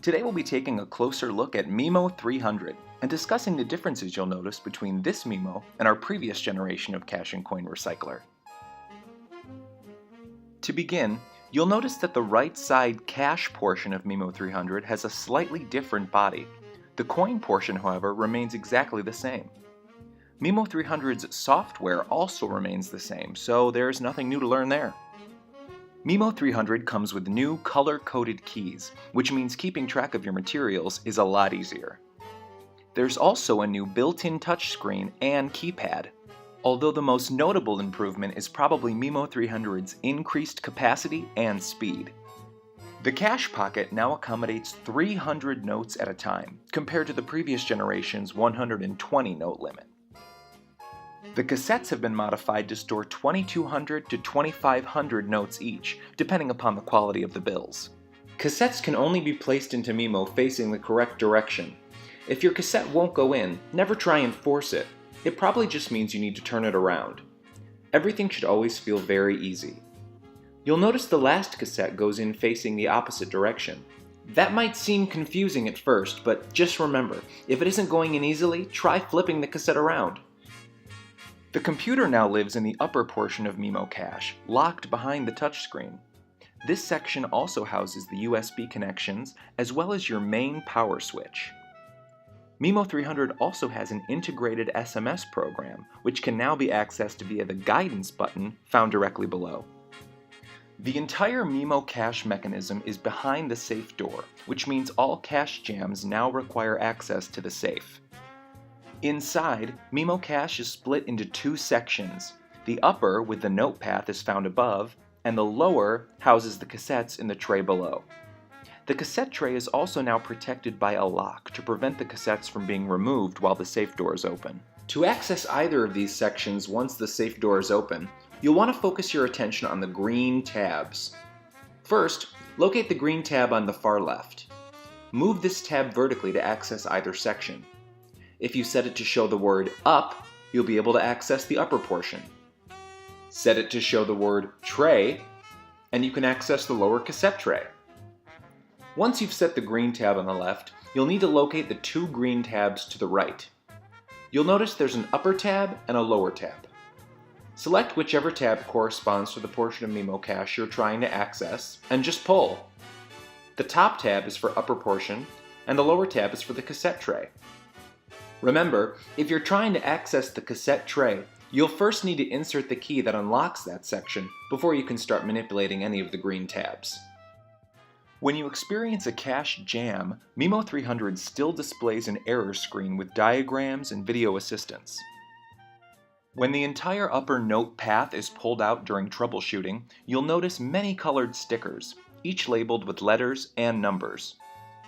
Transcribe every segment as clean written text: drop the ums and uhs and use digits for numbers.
Today we'll be taking a closer look at MIMO 300 and discussing the differences you'll notice between this MIMO and our previous generation of cash and coin recycler. To begin, you'll notice that the right side cash portion of MIMO 300 has a slightly different body. The coin portion, however, remains exactly the same. MIMO 300's software also remains the same, so there's nothing new to learn there. MIMO 300 comes with new color-coded keys, which means keeping track of your materials is a lot easier. There's also a new built-in touchscreen and keypad, although the most notable improvement is probably MIMO 300's increased capacity and speed. The cash pocket now accommodates 300 notes at a time, compared to the previous generation's 120 note limit. The cassettes have been modified to store 2,200 to 2,500 notes each, depending upon the quality of the bills. Cassettes can only be placed into MIMO facing the correct direction. If your cassette won't go in, never try and force it. It probably just means you need to turn it around. Everything should always feel very easy. You'll notice the last cassette goes in facing the opposite direction. That might seem confusing at first, but just remember, if it isn't going in easily, try flipping the cassette around. The computer now lives in the upper portion of MIMO cache, locked behind the touchscreen. This section also houses the USB connections as well as your main power switch. MIMO 300 also has an integrated SMS program, which can now be accessed via the guidance button found directly below. The entire MIMO cache mechanism is behind the safe door, which means all cache jams now require access to the safe. Inside, MIMO cache is split into two sections. The upper, with the note path, is found above, and the lower houses the cassettes in the tray below. The cassette tray is also now protected by a lock to prevent the cassettes from being removed while the safe door is open. To access either of these sections once the safe door is open, you'll want to focus your attention on the green tabs. First, locate the green tab on the far left. Move this tab vertically to access either section. If you set it to show the word up, you'll be able to access the upper portion. Set it to show the word tray, and you can access the lower cassette tray. Once you've set the green tab on the left, you'll need to locate the two green tabs to the right. You'll notice there's an upper tab and a lower tab. Select whichever tab corresponds to the portion of MIMO cache you're trying to access, and just pull. The top tab is for upper portion, and the lower tab is for the cassette tray. Remember, if you're trying to access the cassette tray, you'll first need to insert the key that unlocks that section before you can start manipulating any of the green tabs. When you experience a cache jam, MIMO 300 still displays an error screen with diagrams and video assistance. When the entire upper note path is pulled out during troubleshooting, you'll notice many colored stickers, each labeled with letters and numbers.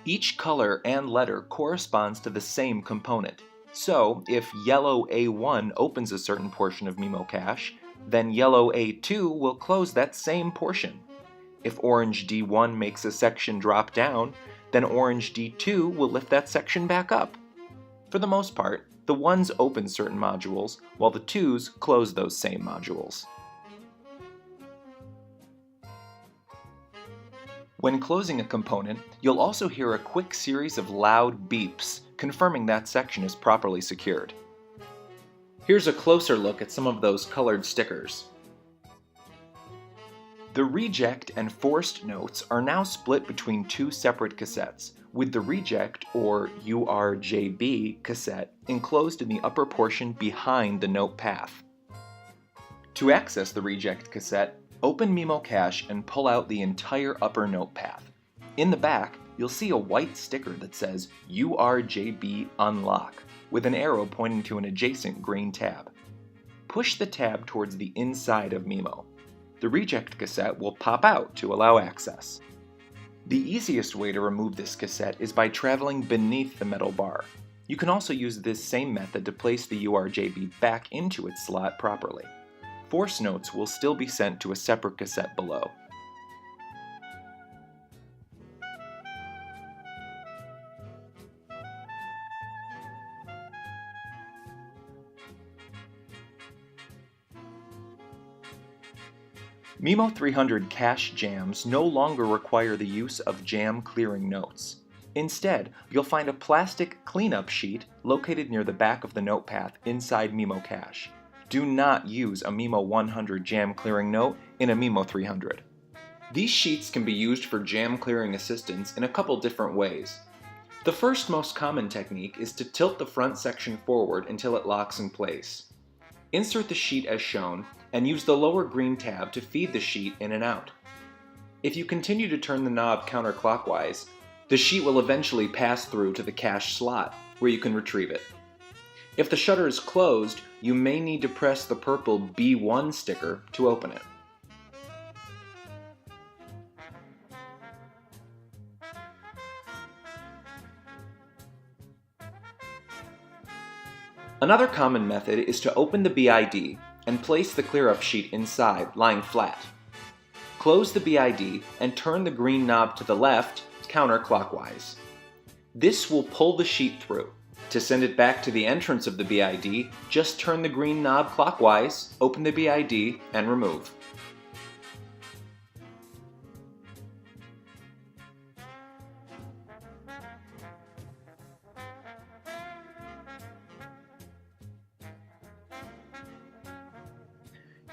Each color and letter corresponds to the same component. So, if yellow A1 opens a certain portion of MIMO cache, then yellow A2 will close that same portion. If orange D1 makes a section drop down, then orange D2 will lift that section back up. For the most part, the 1s open certain modules, while the 2s close those same modules. When closing a component, you'll also hear a quick series of loud beeps, confirming that section is properly secured. Here's a closer look at some of those colored stickers. The reject and forced notes are now split between two separate cassettes, with the reject, or URJB, cassette enclosed in the upper portion behind the note path. To access the reject cassette, open MIMO cache and pull out the entire upper note path. In the back, you'll see a white sticker that says URJB Unlock, with an arrow pointing to an adjacent green tab. Push the tab towards the inside of MIMO. The reject cassette will pop out to allow access. The easiest way to remove this cassette is by traveling beneath the metal bar. You can also use this same method to place the URJB back into its slot properly. Force notes will still be sent to a separate cassette below. MIMO 300 cache jams no longer require the use of jam clearing notes. Instead, you'll find a plastic cleanup sheet located near the back of the note path inside MIMO Cache. Do not use a MIMO 100 jam clearing note in a MIMO 300. These sheets can be used for jam clearing assistance in a couple different ways. The first most common technique is to tilt the front section forward until it locks in place. Insert the sheet as shown and use the lower green tab to feed the sheet in and out. If you continue to turn the knob counterclockwise, the sheet will eventually pass through to the cache slot, where you can retrieve it. If the shutter is closed, you may need to press the purple B1 sticker to open it. Another common method is to open the BID and place the clear-up sheet inside, lying flat. Close the BID and turn the green knob to the left, counterclockwise. This will pull the sheet through. To send it back to the entrance of the BID, just turn the green knob clockwise, open the BID, and remove.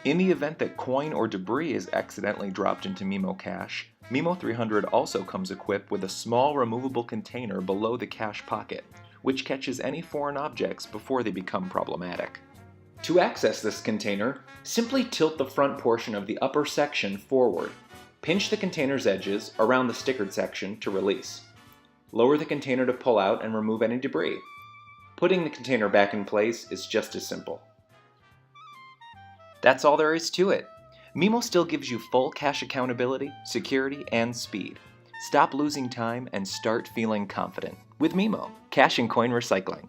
In the event that coin or debris is accidentally dropped into MIMO Cache, MIMO 300 also comes equipped with a small removable container below the cache pocket, which catches any foreign objects before they become problematic. To access this container, simply tilt the front portion of the upper section forward. Pinch the container's edges around the stickered section to release. Lower the container to pull out and remove any debris. Putting the container back in place is just as simple. That's all there is to it. MIMO still gives you full cache accountability, security, and speed. Stop losing time and start feeling confident with MIMO, Cache and Coin Recycling.